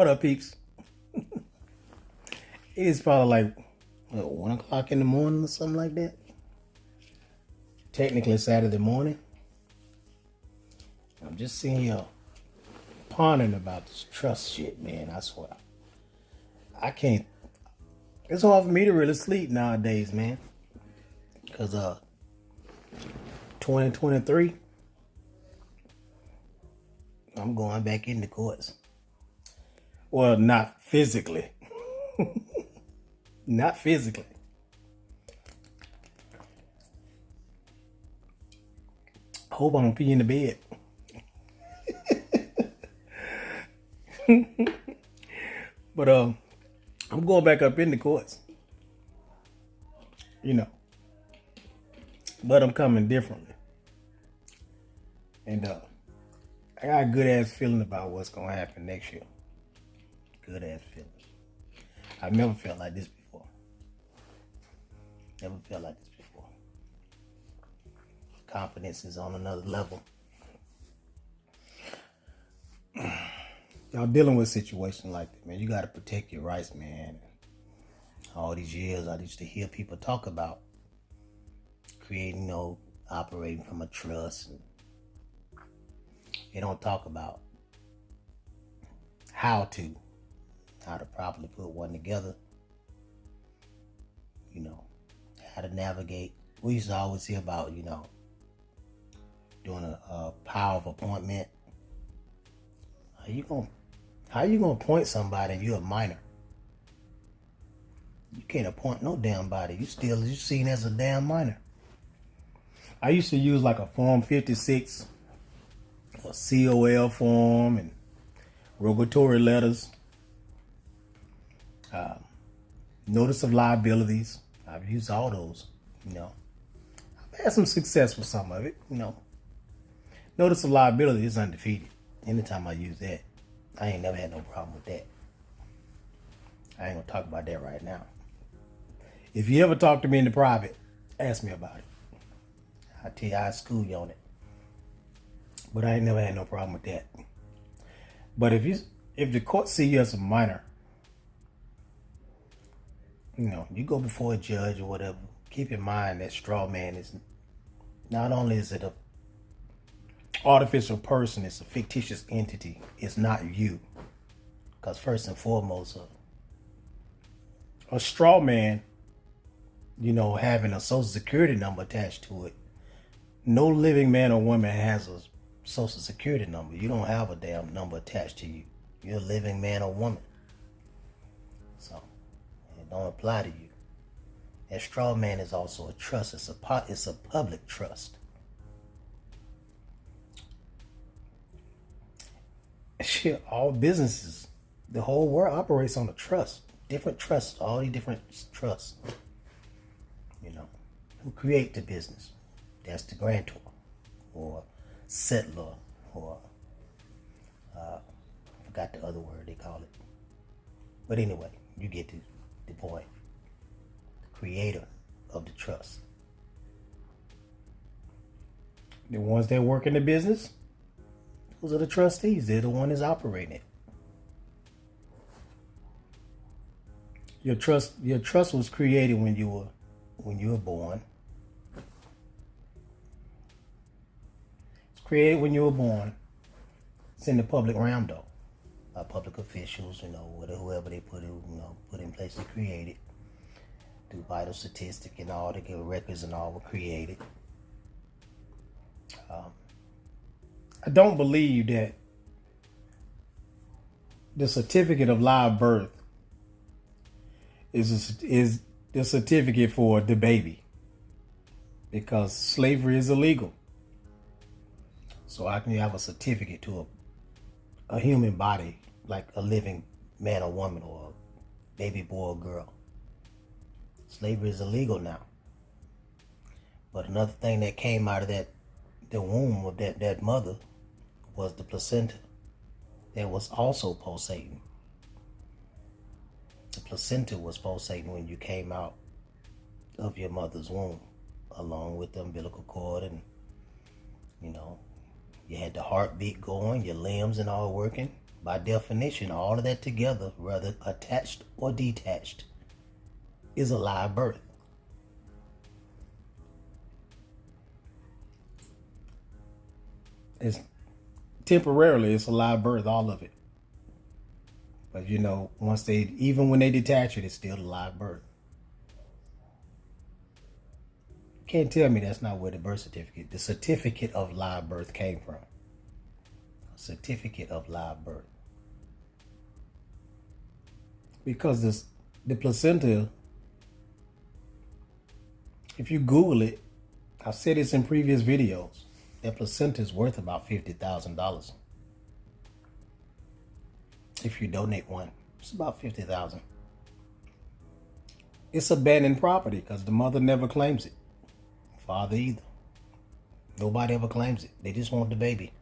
What up, peeps? It is probably like 1 o'clock in the morning or something like that. Technically Saturday morning. I'm just sitting here pondering about this trust shit, man. I swear. I can't. It's hard for me to really sleep nowadays, man. Because 2023, I'm going back in the courts. Well, not physically. Not physically. I hope I don't pee in the bed. But I'm going back up in the courts. You know. But I'm coming differently. And I got a good ass feeling about what's gonna happen next year. Good ass feeling. I've never felt like this before. Never felt like this before. Confidence is on another level. Y'all dealing with a situation like that, man. You gotta protect your rights, man. All these years I used to hear people talk about creating, operating from a trust. And they don't talk about how to properly put one together. How to navigate. We used to always hear about, doing a power of appointment. How you gonna appoint somebody and you're a minor? You can't appoint no damn body. You seen as a damn minor. I used to use like a Form 56, a COL form, and rogatory letters, notice of liabilities. I've used all those, I've had some success with some of it, Notice of liability is undefeated. Anytime I use that, I ain't never had no problem with that. I ain't gonna talk about that right now. If you ever talk to me in the private, ask me about it. I'll tell you, I'll school you on it. But I ain't never had no problem with that. But if the court see you as a minor, you go before a judge or whatever, keep in mind that straw man is, not only is it a artificial person, it's a fictitious entity. It's not you. Because first and foremost, a straw man, having a social security number attached to it, no living man or woman has a social security number. You don't have a damn number attached to you. You're a living man or woman. So it don't apply to you. And straw man is also a trust. It's a public trust. Shit, all businesses, the whole world operates on a trust. Different trusts, all these different trusts. Who create the business? That's the grantor, or settler, or I forgot the other word they call it. But anyway, you get to the point. The creator of the trust. The ones that work in the business, those are the trustees. They're the one that's operating it. Your trust was created when you were born. It's created when you were born. It's in the public realm though, by public officials, whoever they put in place to create it. Do vital statistic and all, the records and all were created. I don't believe that the certificate of live birth is the certificate for the baby, because slavery is illegal. So I can have a certificate to a human body, like a living man or woman, or a baby boy or girl. Slavery is illegal now. But another thing that came out of the womb of that mother was the placenta that was also pulsating. The placenta was pulsating when you came out of your mother's womb, along with the umbilical cord, and you had the heartbeat going, your limbs and all working. by definition, all of that together, whether attached or detached, is a live birth. It's temporarily, it's a live birth, all of it. But you know, even when they detach it, it's still a live birth. Can't tell me that's not where the certificate of live birth came from. A certificate of live birth. Because the placenta, if you Google it, I've said this in previous videos, that placenta is worth about $50,000. If you donate one, it's about $50,000. It's abandoned property because the mother never claims it. Father either. Nobody ever claims it. They just want the baby.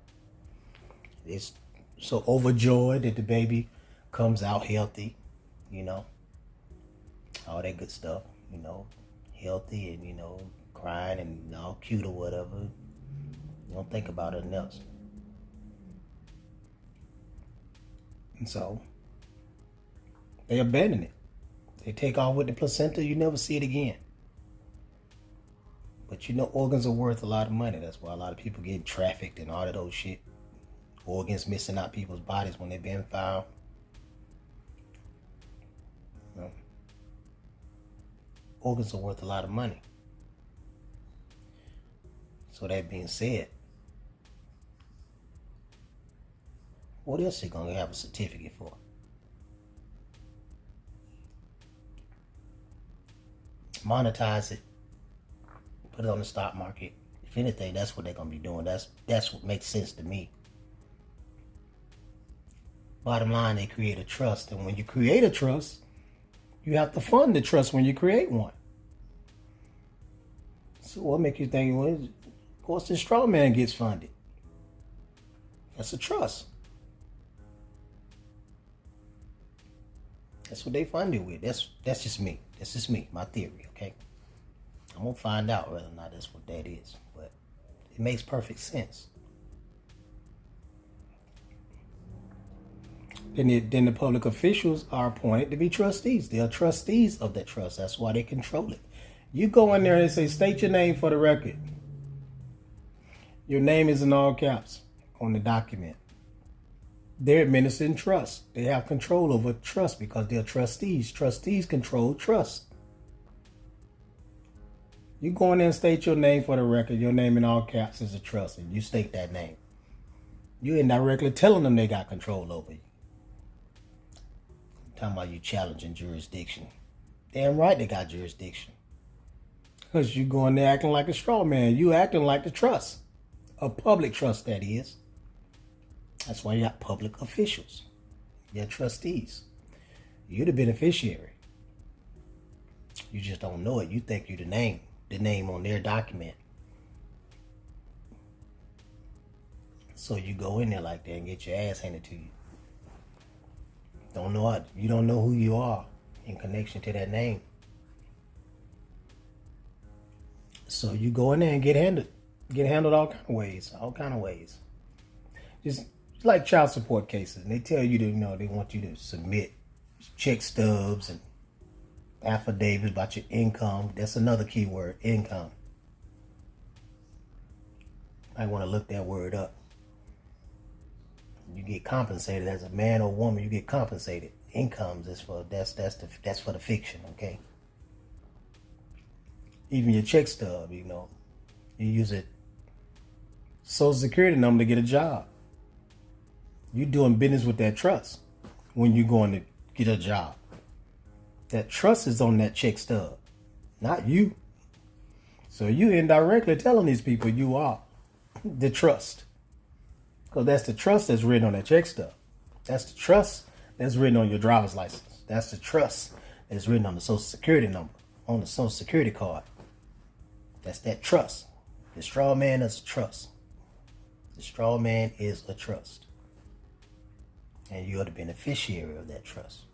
It's so overjoyed that the baby comes out healthy, you know, all that good stuff, you know, healthy and, you know, crying and all cute or whatever. You don't think about nothing else. And so they abandon it. They take off with the placenta. You never see it again. But you know, organs are worth a lot of money. That's why a lot of people get trafficked and all of those shit. Organs missing out people's bodies when they've been found. You know, organs are worth a lot of money. So that being said, what else are you going to have a certificate for? Monetize it. Put it on the stock market. If anything, that's what they're going to be doing. That's what makes sense to me. Bottom line, they create a trust. And when you create a trust, you have to fund the trust when you create one. So what makes you think, well, of course the straw man gets funded? That's a trust. That's what they funded with. That's just me. That's just me, my theory, okay? I'm going to find out whether or not that's what that is. But it makes perfect sense. Then the public officials are appointed to be trustees. They are trustees of that trust. That's why they control it. You go in there and say, state your name for the record. Your name is in all caps on the document. They're administering trust. They have control over trust because they're trustees. Trustees control trust. You go in there and state your name for the record. Your name in all caps is a trust, and you state that name. You're indirectly telling them they got control over you. I'm talking about you challenging jurisdiction. Damn right they got jurisdiction. Because you going there acting like a straw man. You acting like the trust. A public trust, that is. That's why you got public officials. They're trustees. You're the beneficiary. You just don't know it. You think you're the name on their document. So you go in there like that and get your ass handed to you. You don't know who you are in connection to that name. So you go in there and get handled all kind of ways. Just like child support cases. And they tell you they want you to submit check stubs and affidavits about your income. That's another key word, income. I want to look that word up. You get compensated as a man or woman. You get compensated. Incomes is for that's for the fiction, okay? Even your check stub, you use it. Social Security number to get a job. You're doing business with that trust when you're going to get a job. That trust is on that check stub, not you. So you indirectly telling these people you are the trust. Because that's the trust that's written on that check stub. That's the trust that's written on your driver's license. That's the trust that's written on the Social Security number, on the Social Security card. That's that trust. The straw man is a trust. The straw man is a trust. And you're the beneficiary of that trust.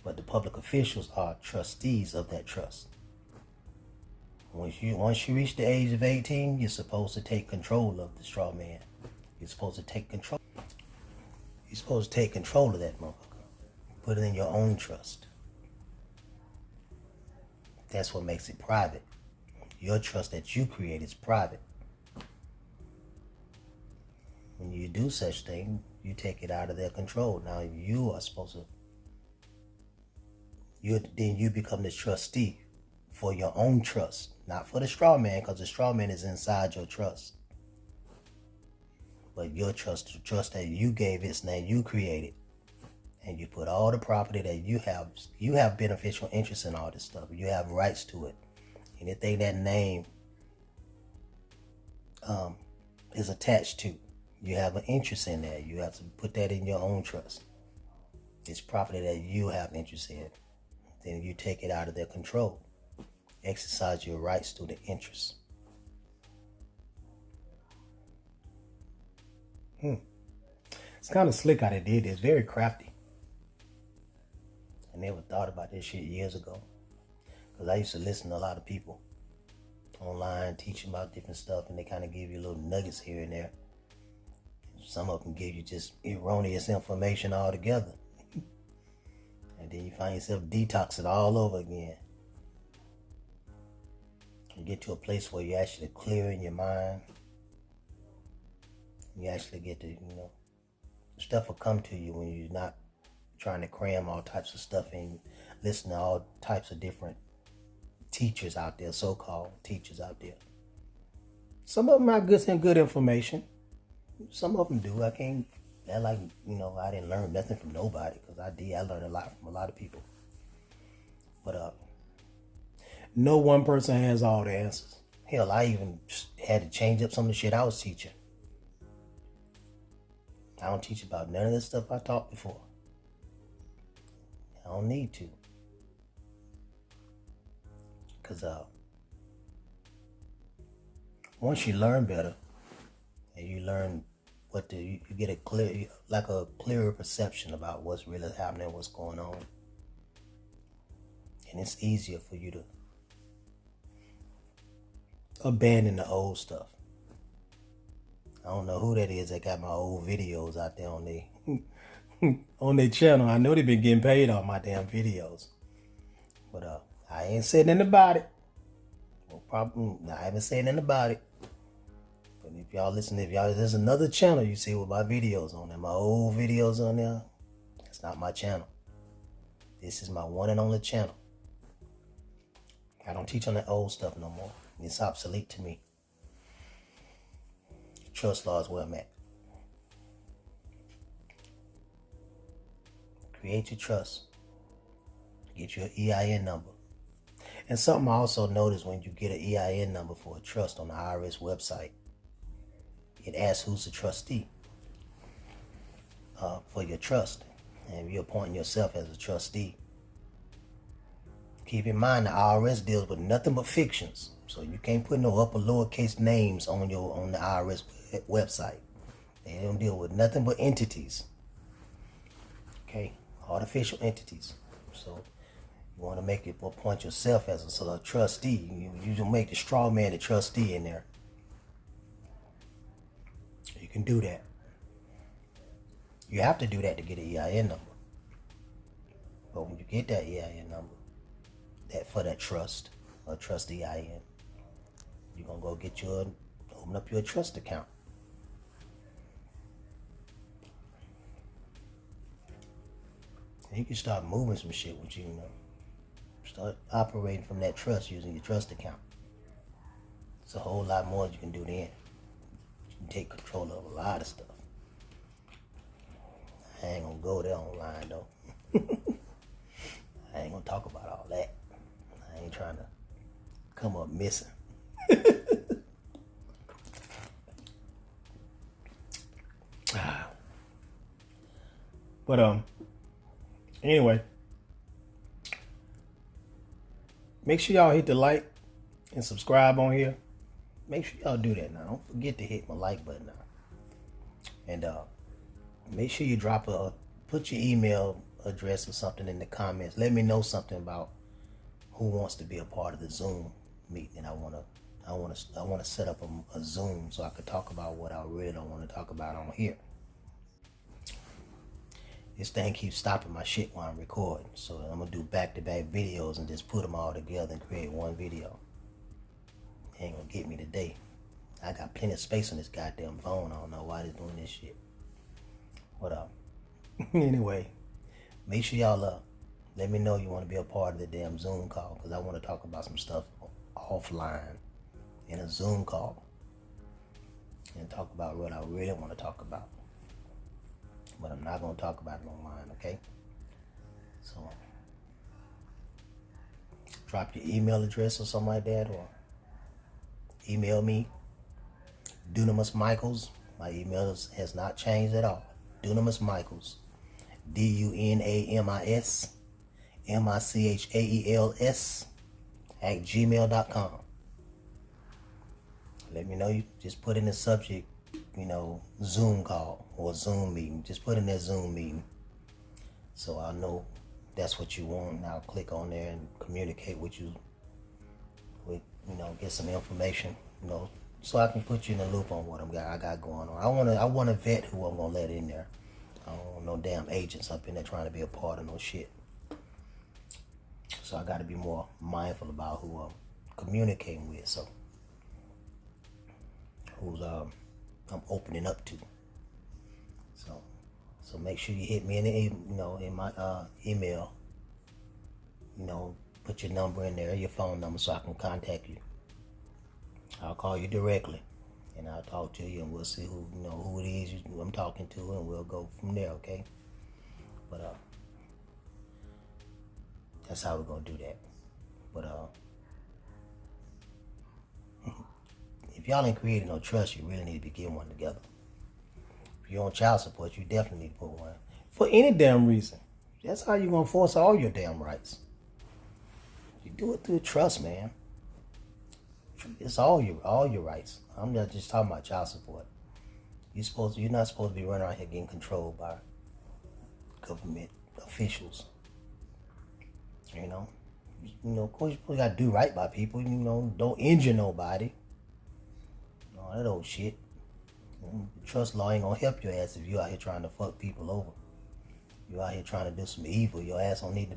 But the public officials are trustees of that trust. Once you reach the age of 18, you're supposed to take control of the straw man. You're supposed to take control. You're supposed to take control of that motherfucker. Put it in your own trust. That's what makes it private. Your trust that you create is private. When you do such thing, you take it out of their control. Now you are supposed to, then you become the trustee for your own trust, not for the straw man, because the straw man is inside your trust. But your trust, the trust that you gave its name, you created, and you put all the property that you have beneficial interest in all this stuff. You have rights to it. Anything that name is attached to, you have an interest in that. You have to put that in your own trust. It's property that you have interest in. Then you take it out of their control. Exercise your rights to the interest. It's kind of slick how they did this. Very crafty. I never thought about this shit years ago. Because I used to listen to a lot of people online teaching about different stuff, and they kind of give you little nuggets here and there. Some of them give you just erroneous information altogether. And then you find yourself detoxing all over again. You get to a place where you're actually clearing your mind. You actually get to, stuff will come to you when you're not trying to cram all types of stuff in. Listen to all types of different teachers out there, so-called teachers out there. Some of them have good information. Some of them do. I can't, I didn't learn nothing from nobody, because I learned a lot from a lot of people. But no one person has all the answers. Hell, I even had to change up some of the shit I was teaching. I don't teach about none of this stuff I taught before. I don't need to. Because once you learn better, and you learn you get a clearer perception about what's really happening, what's going on. And it's easier for you to abandon the old stuff. I don't know who that is that got my old videos out there on their channel. I know they've been getting paid on my damn videos. But I ain't saying nothing about it. No problem. I haven't said nothing about it. But if y'all listen, there's another channel you see with my videos on there, my old videos on there. That's not my channel. This is my one and only channel. I don't teach on that old stuff no more. It's obsolete to me. Trust law is where I'm at. Create your trust. Get your EIN number. And something I also noticed, when you get an EIN number for a trust on the IRS website, it asks who's the trustee for your trust. And you're appointing yourself as a trustee. Keep in mind, the IRS deals with nothing but fictions. So you can't put no upper lowercase names on the IRS website. They don't deal with nothing but entities. Okay, artificial entities. So you want to appoint yourself as a trustee. You don't make the straw man the trustee in there. You can do that. You have to do that to get an EIN number. But when you get that EIN number, for that trust, or trust EIN, you're going to go open up your trust account. And you can start moving some shit with you, Start operating from that trust using your trust account. It's a whole lot more you can do then. You can take control of a lot of stuff. I ain't going to go there online, though. I ain't going to talk about all that. I ain't trying to come up missing. But anyway, make sure y'all hit the like and subscribe on here. Make sure y'all do that now. Don't forget to hit my like button now. And make sure you put your email address or something in the comments. Let me know something about who wants to be a part of the Zoom meeting. I want to set up a Zoom so I could talk about what I really don't want to talk about on here. This thing keeps stopping my shit while I'm recording. So I'm gonna do back-to-back videos and just put them all together and create one video. Ain't gonna get me today. I got plenty of space on this goddamn phone. I don't know why they're doing this shit. What up? Anyway, make sure y'all let me know you want to be a part of the damn Zoom call, because I want to talk about some stuff offline in a Zoom call and talk about what I really want to talk about. But I'm not going to talk about it online, okay? So drop your email address or something like that, or email me. Dunamis Michaels. My email has not changed at all. Dunamis Michaels. DUNAMIS MICHAELS @gmail.com. Let me know. You just put in the subject, Zoom call or Zoom meeting. Just put in that Zoom meeting, so I'll know that's what you want, and I'll click on there and communicate with you. Get some information, so I can put you in the loop on what I got going on. I want to vet who I'm gonna let in there. I don't want no damn agents up in there trying to be a part of no shit. So I got to be more mindful about who I'm communicating with. So who's I'm opening up to. So make sure you hit me in my email. Put your number in there, your phone number, so I can contact you. I'll call you directly, and I'll talk to you, and we'll see who it is I'm talking to, and we'll go from there. Okay? But that's how we're gonna do that. But if y'all ain't creating no trust, you really need to be getting one together. If you're on child support, you definitely need to put one. For any damn reason. That's how you're gonna force all your damn rights. You do it through trust, man. It's all your rights. I'm not just talking about child support. You're not supposed to be running around here getting controlled by government officials. Of course you gotta do right by people. Don't injure nobody. All that old shit. Trust law ain't gonna help your ass if you out here trying to fuck people over. You out here trying to do some evil. Your ass don't need to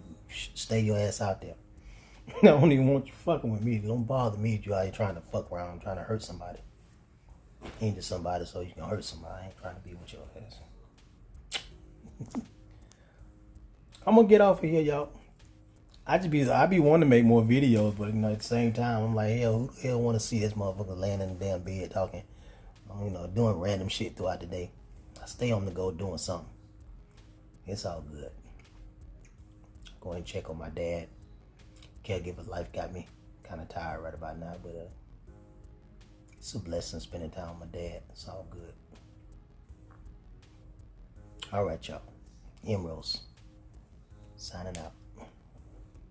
stay your ass out there. I don't even want you fucking with me. Don't bother me if you out here trying to fuck around, trying to hurt somebody. Injure somebody so you can hurt somebody. I ain't trying to be with your ass. I'm gonna get off of here, y'all. I be wanting to make more videos, but at the same time, I'm like, hell, who the hell want to see this motherfucker laying in the damn bed talking, doing random shit throughout the day? I stay on the go doing something. It's all good. Go and check on my dad. Caregiver life got me kind of tired right about now, but it's a blessing spending time with my dad. It's all good. All right, y'all. EmRôs signing out.